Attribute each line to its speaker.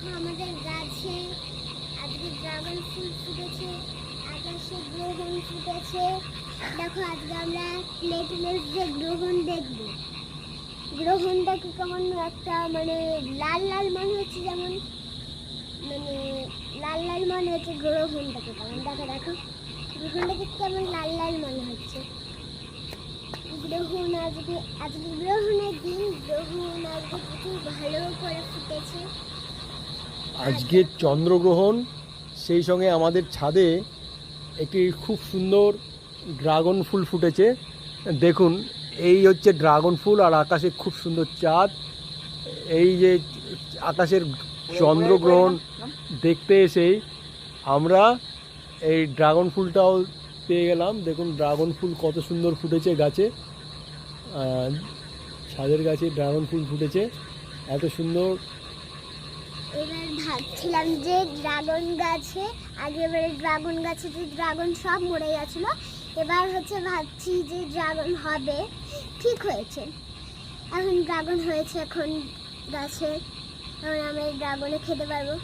Speaker 1: দেখো আমাদের গাছে আজকে ড্রাগন ফুল ফুটেছে, আকাশে গ্রহণ ফুটেছে। দেখো আজকে আমরা প্লেটলেস যে গ্রহণ দেখব। গ্রহণটা কি কেমন একটা মানে লাল লাল মনে হচ্ছে, যেমন মানে লাল লাল মনে হচ্ছে গ্রহণটাকে কেমন। দেখো দেখো গ্রহণটাকে কেমন লাল লাল মনে হচ্ছে। গ্রহণ আজকে আজকে গ্রহণের দিন, গ্রহণ আজকে প্রচুর ভালো করে ফুটেছে।
Speaker 2: আজকে চন্দ্রগ্রহণ, সেই সঙ্গে আমাদের ছাদে একটি খুব সুন্দর ড্রাগন ফুল ফুটেছে। দেখুন, এই হচ্ছে ড্রাগন ফুল আর আকাশে খুব সুন্দর চাঁদ। এই যে আকাশের চন্দ্রগ্রহণ দেখতে এসেই আমরা এই ড্রাগন ফুলটাও পেয়ে গেলাম। দেখুন ড্রাগন ফুল কত সুন্দর ফুটেছে গাছে, ছাদের গাছে ড্রাগন ফুল ফুটেছে এত সুন্দর।
Speaker 1: এবার ভাবছিলাম যে ড্রাগন গাছে আগেবারে ড্রাগন গাছে যে ড্রাগন সব মরে গেছিলো, এবার হচ্ছে ভাবছি যে ড্রাগন হবে। ঠিক হয়েছে, এখন ড্রাগন হয়েছে এখন গাছে, এখন আমরা ড্রাগনে খেতে পারবো।